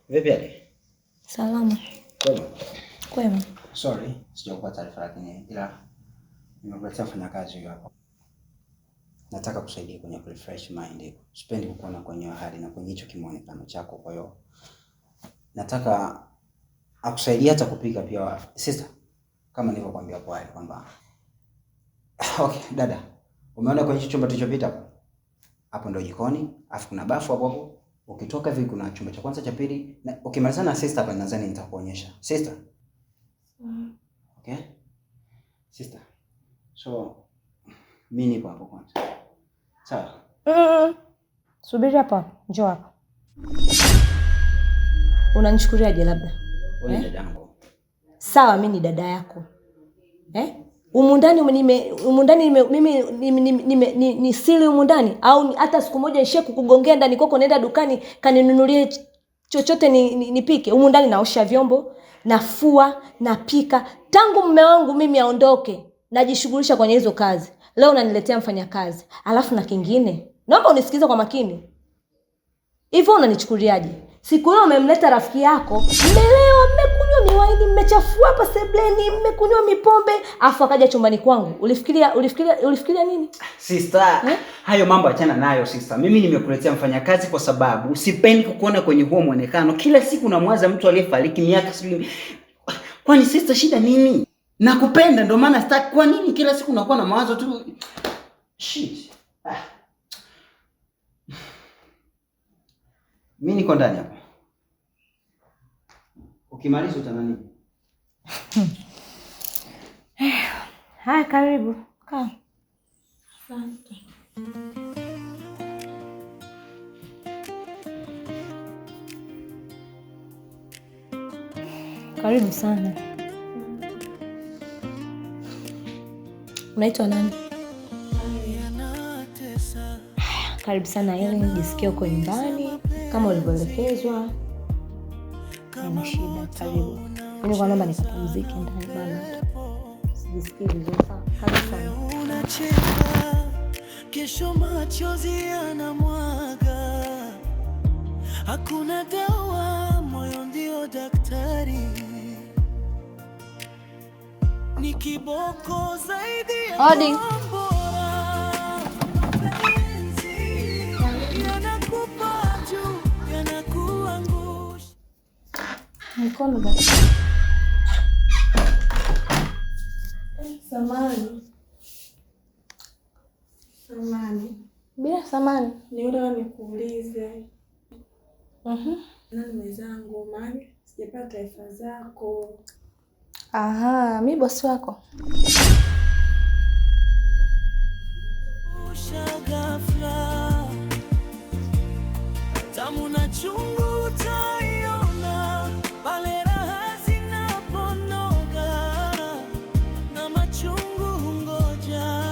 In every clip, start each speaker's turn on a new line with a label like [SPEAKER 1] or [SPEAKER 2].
[SPEAKER 1] Vipi hali?
[SPEAKER 2] Salama.
[SPEAKER 1] Kwema.
[SPEAKER 2] Kwema.
[SPEAKER 1] Sorry, sijakupa taarifa lakini ila nimekuletea mfanyakazi huyo hapa. Nataka kusaidia kwenye refresh mind. Sipendi kukuona kwenye hali na kwenye hicho kimuonekano chako, kwa hiyo nataka akusaidia hata kupika pia. Sister, kama nilivyokuambia hapo awali kwamba okay, dada. Umeona kwenye chumba tulichopita hapo? Hapo ndio jikoni, afu kuna bafu hapo hapo. Ukitoka hivi kuna chumba cha kwanza cha pili na ukimalizana na sister hapa nadhani nitakuonyesha. Sister. Okay? Sister. So mimi nipo hapo kwanza. Sawa?
[SPEAKER 2] Subiri hapa, njoo hapa. Unanichukuliaje labda?
[SPEAKER 1] Wewe ni dadangu.
[SPEAKER 2] Sawa, mimi ni dada yako. Umundani mimi ni siri umundani au hata siku moja nishe kukugongea ndani kwako naenda dukani kaninunulie chochote nipike. Umundani naosha vyombo, nafua, napika. Tangu mume wangu mimi aondoke, najishughulisha kwenye hizo kazi. Leo unaniletea mfanyakazi. Alafu na kingine, naomba unisikize kwa makini. Hivyo unanichukuliaje? Siku hiyo umemleta rafiki yako, mmelewa, mmekunywa miwaini, mmechafua hapa sebleni, mmekunywa mipombe, afu akaja chumbani kwangu. Ulifikiria nini?
[SPEAKER 1] Sister, hayo mambo achana nayo sister. Mimi nimekuletea mfanyakazi kwa sababu sipendi kukuona kwenye huo muonekano. Kila siku namwaza mtu aliyefariki miaka sijui. Kwani sister shida nini? Nakupenda ndio maana sitaki. Kwa nini kila siku unakuwa na mawazo tu? Shit. Mimi niko ndani hapa. Ukimaliza utana nini?
[SPEAKER 2] Haya, karibu. Kaa. Asante. Karibu sana. Unaitwa nani? Karibu sana ili nijisikie uko nyumbani kama ulivyoelekezwa. Haina shida, karibu. Mimi kwa naomba nikapumzike ndani bana. Sijisikii vizuri sana. Karibu sana.
[SPEAKER 3] Unacheka, kesho machozi yanamwaga. Hakuna dawa, moyo ndio daktari. Ni kiboko zaidi ya
[SPEAKER 2] Hodi. Mkono basi.
[SPEAKER 4] Samani.
[SPEAKER 2] Bila samani.
[SPEAKER 4] Ni yule nikuulize. Nani mwenzangu, maana sijapata taarifa zako.
[SPEAKER 2] Aha, mimi bosi wako.
[SPEAKER 3] Ushagafla. Tamu na chungu utaiona pale raha zinaponoga na machungu hungoja.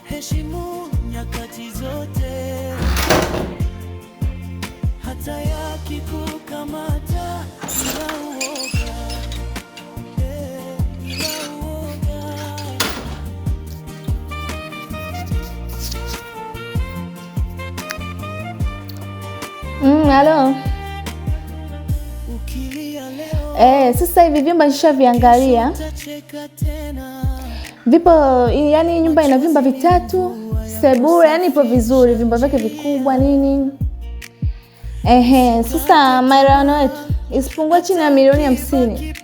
[SPEAKER 3] Heshimu nyakati zote, hata yakikukamata bila uoga, bila uoga.
[SPEAKER 5] Halo. Sasa hivi vyumba nishaviangalia. Vipo, yani nyumba ina vyumba vitatu, sebule, yani ipo vizuri, vyumba vyake vikubwa nini. Sasa maelewano yetu isipungua chini ya milioni 50.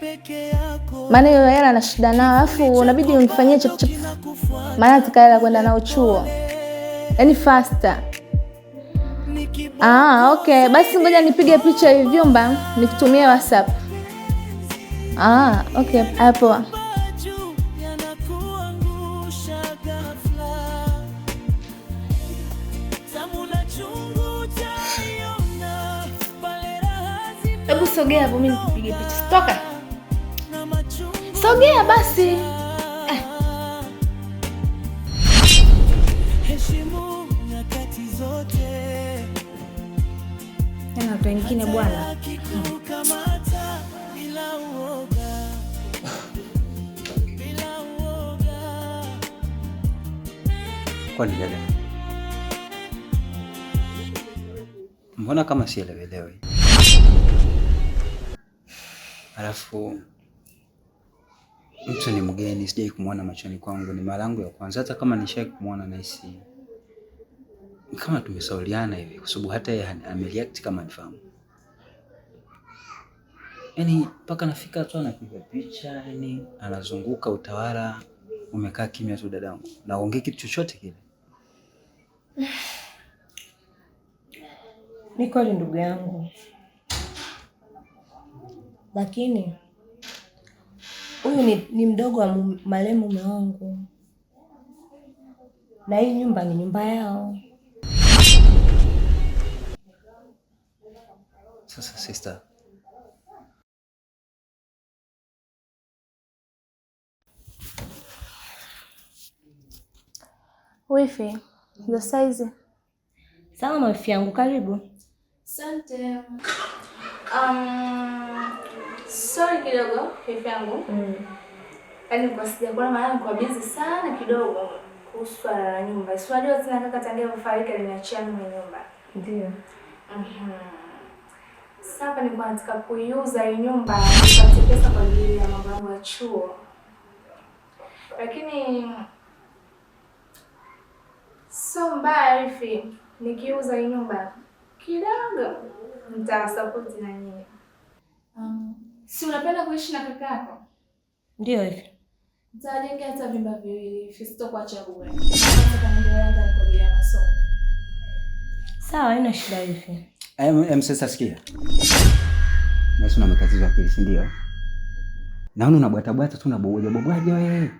[SPEAKER 5] Maana hiyo hela na shida nao, alafu unabidi unifanyie chap chap. Maana tukaela kwenda nao chuo. Yani faster. Okay. Basi ngoja nipige picha hivi vyumba nikutumie WhatsApp. Okay. Hapo. Hebu sogea hapo mimi nikupige picha. Toka. Sogea basi.
[SPEAKER 3] Heshimu nyakati zote.
[SPEAKER 2] Tena watu wengine bwana.
[SPEAKER 1] Kwani dada? Mbona kama sielewelewi? Alafu mtu ni mgeni, sijai kumuona machoni kwangu, ni mara yangu ya kwanza. Hata kama nishai kumuona nahisi kama tumesauliana hivi, kwa sababu hata yeye amereact kama anifahamu. Yaani mpaka nafika tu anapiga picha, yani anazunguka utawala, umekaa kimya tu dadangu. Na ongea kitu chochote kile.
[SPEAKER 2] Ni kweli ndugu yangu. Lakini huyu ni mdogo wa marehemu mume wangu. Na hii nyumba ni nyumba yao.
[SPEAKER 1] Sasa sister,
[SPEAKER 5] Wifi, ndo saizi.
[SPEAKER 2] Sawa mawifi yangu, karibu.
[SPEAKER 5] Asante. Sorry kidogo, wifi yangu. Yaani kwa sijakuwa maana niko busy sana kidogo kuhusu swala la nyumba. Swali yote na kaka tangia kufariki aliniachia mimi nyumba. Ndio. Sasa nilikuwa nataka kuiuza hii nyumba nipate pesa kwa ajili ya mambo ya chuo. Lakini so mbaya hivi nikiuza hii nyumba kidogo nitawasupport na nyinyi. Si unapenda kuishi na kaka yako?
[SPEAKER 2] Ndio hivi.
[SPEAKER 5] Nitajenga hata vyumba viwili, sitokuacha bure. Sasa kanaendelea ndani kwa ajili ya masomo.
[SPEAKER 2] Sawa, haina shida hivi.
[SPEAKER 1] Sasa sikia. Basi una matatizo akili, si ndio? Naona unabwata tu na bobwaje wewe.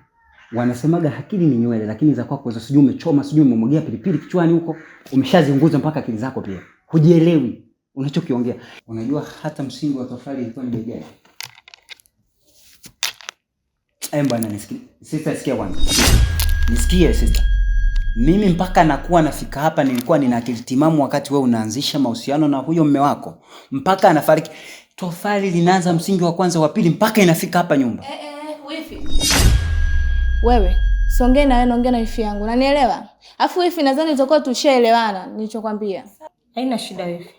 [SPEAKER 1] Wanasemaga akili ni nywele, lakini za kwako sijui umechoma, sijui umemwagia pilipili kichwani huko, umeshaziunguza mpaka akili zako pia. Hujielewi unachokiongea. Unajua hata msingi wa tofali ilikuwa ni bei gani? Bwana nisikie. Sister sikia kwanza. Nisikie sister. Mimi mpaka nakuwa nafika hapa nilikuwa nina akili timamu wakati wewe unaanzisha mahusiano na huyo mume wako. Mpaka anafariki. Tofali linaanza msingi wa kwanza wa pili mpaka inafika hapa nyumba.
[SPEAKER 5] Wifi. Wewe, songea na wewe naongea na wifi yangu. Unanielewa? Alafu wifi nadhani tutakuwa tushaelewana nilichokwambia.
[SPEAKER 2] Haina shida hivi.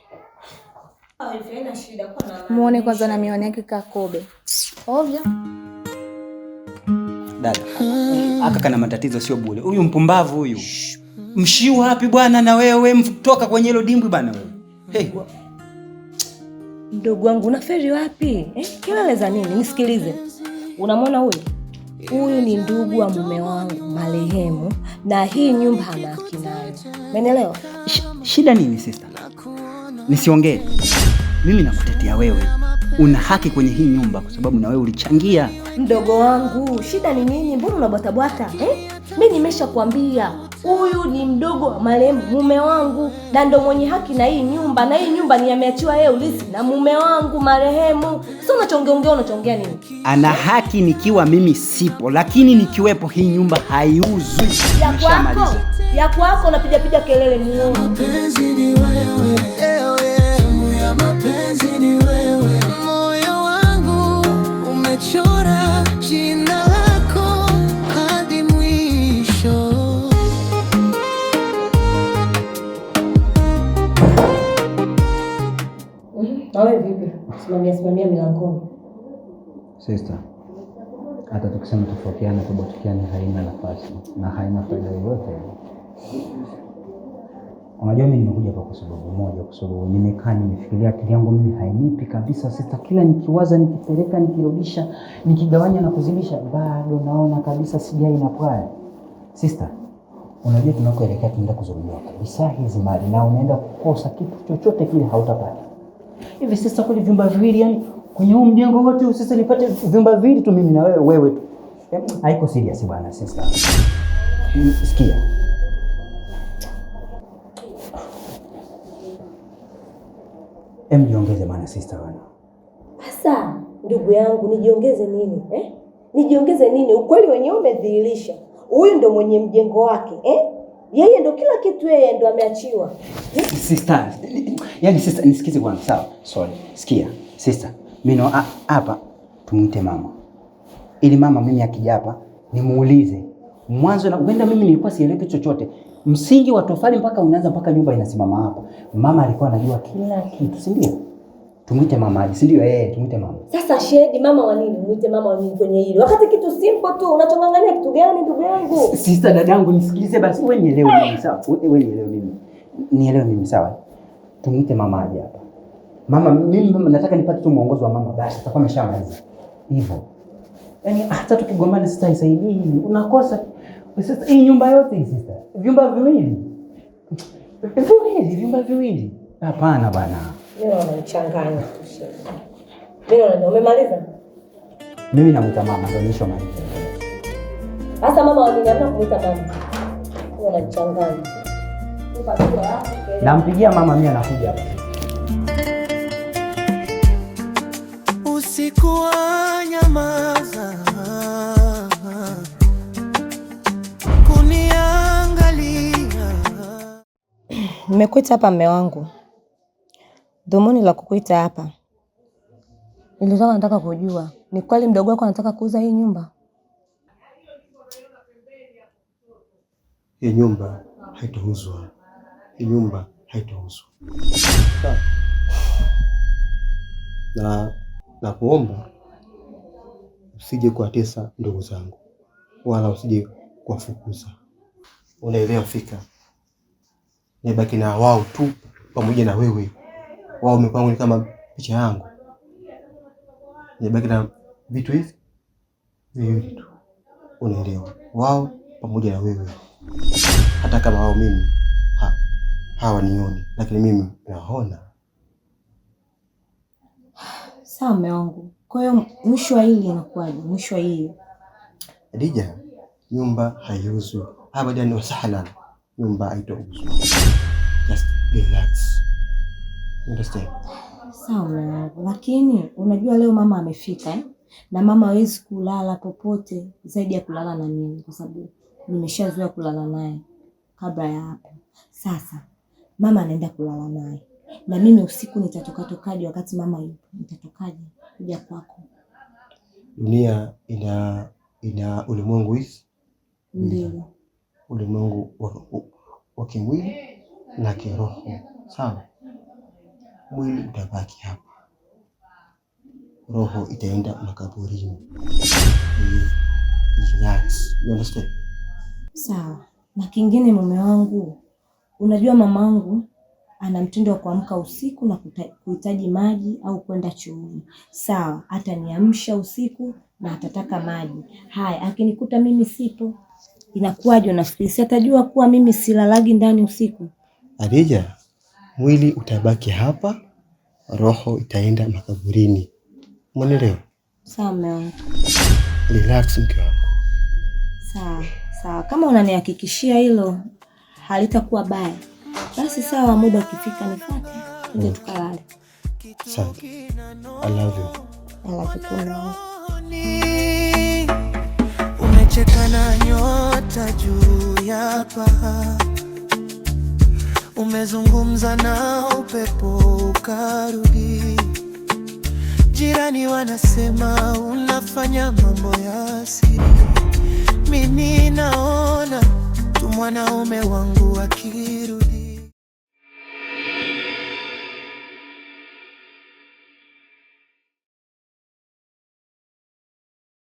[SPEAKER 2] Hivi haina shida kwa na.
[SPEAKER 5] Muone kwanza na miwani yake kakobe. Ovyo.
[SPEAKER 1] Dada, aka kana matatizo sio bure. Huyu mpumbavu huyu. Mshiu wapi bwana na wewe mtoka kwenye hilo dimbwi bwana wewe. Hey.
[SPEAKER 2] Mdogo wangu unaferi wapi? Kelele za nini? Nisikilize. Unamwona huyu? Huyu ni ndugu wa mume wangu marehemu na hii nyumba hana haki nayo. Umeelewa?
[SPEAKER 1] Shida nini sister? Nisiongee. Mimi nakutetea wewe. Una haki kwenye hii nyumba kwa sababu na wewe ulichangia.
[SPEAKER 2] Mdogo wangu, shida ni nini? Mbona unabwata? Mimi nimeshakwambia huyu ni mdogo wa marehemu mume wangu na ndo mwenye haki na hii nyumba, na hii nyumba ni ameachiwa yeye ulisi na mume wangu marehemu. Sasa unachongea nini?
[SPEAKER 1] Ana haki nikiwa mimi sipo, lakini nikiwepo hii nyumba haiuzwi.
[SPEAKER 2] Ya kwako unapiga kelele muone.
[SPEAKER 3] Mapenzi ni wewe, ya mapenzi ni wewe. Moyo wangu umechora jina lako hadi mwisho.
[SPEAKER 2] Wewe vipi? Simamia milangoni.
[SPEAKER 1] Sister, hata tukisema tofautiana kubotikiana haina nafasi na haina faida yoyote. Unajua mimi nimekuja hapa kwa sababu moja, kwa sababu nimekaa nimefikiria akili yangu mimi hainipi kabisa sister. Kila nikiwaza, nikipeleka, nikirudisha, nikigawanya na kuzidisha, bado naona kabisa sijai na pwaya. Sister, unajua tunakoelekea tunaenda kuzulumiwa kabisa hizi mali na unaenda kukosa kitu chochote kile hautapata. Hivi sister, kwa vyumba viwili yani kwenye huu mjengo wote sasa nipate vyumba viwili tu mimi na wewe tu. Haiko serious bwana sister. Sikia. Jiongeze maana sister bwana.
[SPEAKER 2] Sasa ndugu yangu nijiongeze nini? Nijiongeze nini? Ukweli wenyewe umedhihirisha. Huyu ndo mwenye mjengo wake, Yeye ndo kila kitu, yeye ndo ameachiwa.
[SPEAKER 1] Sister, yani sister nisikize kwanza, sawa? Sorry. Sikia, sister. Mimi hapa tumuite mama. Ili mama mimi akija hapa nimuulize. Mwanzo na uenda mimi nilikuwa sielewi chochote. Msingi wa tofali mpaka unaanza mpaka nyumba inasimama hapa. Mama alikuwa anajua kila kitu, si ndio? Tumuite mama, si ndio? Tumuite mama.
[SPEAKER 2] Sasa shedi mama wa nini? Muite mama wa nini kwenye hili? Wakati kitu simple tu, unachongangania kitu gani ndugu yangu?
[SPEAKER 1] Sister dadangu nisikilize basi, wewe nielewe mimi sawa? Wewe nielewe mimi. Nielewe mimi sawa? Tumuite mama aje hapa. Mimi nataka nipate tu muongozo wa mama basi, atakuwa ameshamaliza. Hivyo. Yaani hata tukigombana sister isaidii, unakosa. Sasa hii nyumba yote hii sister. Vyumba viwili. Vyumba viwili. Hapana bana.
[SPEAKER 2] Mimi unanichanganya. Mimi umemaliza?
[SPEAKER 1] Mimi namuita mama ndio nishomaliza.
[SPEAKER 2] Sasa mama wa nini? Hamna kumuita mama. Wewe unanichanganya.
[SPEAKER 1] Nampigia mama, mimi anakuja hapa.
[SPEAKER 3] Usiku wa nyamaza, kuniangalia.
[SPEAKER 2] Nimekuita hapa mume wangu. Dhumuni la kukuita hapa, nilikuwa nataka kujua ni kweli mdogo wako anataka kuuza hii nyumba?
[SPEAKER 6] Hii nyumba haitauzwa. Hii nyumba haitauzwa. Na kuomba usije kuwatesa ndugu zangu, wala usije kuwafukuza. Unaelewa fika? Nibaki na wao tu pamoja na wewe. Wao mpango ni kama picha yangu. Nibaki na vitu hivi viwili tu. Unaelewa? Wao pamoja na wewe. Hata kama wao mimi hawanioni, lakini mimi naona.
[SPEAKER 2] Sawa mume wangu. Kwa hiyo mwisho wa hili inakuwaje? Mwisho wa hili
[SPEAKER 6] Khadija, nyumba haiuzwi. Abadan wa sahlan. Nyumba haitauzwa. Just relax. Understand?
[SPEAKER 2] sawa mume wangu. Lakini unajua leo mama amefika na mama hawezi kulala popote zaidi ya kulala na mimi, kwa sababu nimeshazoea kulala naye kabla ya hapo. Sasa mama anaenda kulala naye, na mimi usiku nitatokaje wakati mama yupo? Nitatokaje kuja kwako?
[SPEAKER 6] Dunia ina ulimwengu hizi.
[SPEAKER 2] Ndio.
[SPEAKER 6] Ulimwengu wa kimwili na kiroho. Sawa? Mwili utabaki hapa. Roho itaenda makaburini. Relax. You understand?
[SPEAKER 2] Sawa. Na kingine mume wangu, unajua mamangu ana mtindo wa kuamka usiku na kuhitaji maji au kwenda chooni. Sawa, ataniamsha usiku na atataka maji. Haya, akinikuta mimi sipo, inakuwaje unafikiri? Si atajua kuwa mimi silalagi ndani usiku?
[SPEAKER 6] Khadija, mwili utabaki hapa, roho itaenda makaburini. Umeelewa?
[SPEAKER 2] Sawa mume wangu.
[SPEAKER 6] Relax mke wangu.
[SPEAKER 2] Sawa, sawa. Kama unanihakikishia hilo halitakuwa baya, basi sawa, muda ukifika nifuate. Tuje tukalale.
[SPEAKER 6] Sawa. I love you.
[SPEAKER 2] I love you too.
[SPEAKER 3] Umecheka na nyota juu ya paa, umezungumza na upepo ukarudi. Jirani wanasema unafanya mambo ya siri. Mimi naona tu mwanaume wangu akirudi.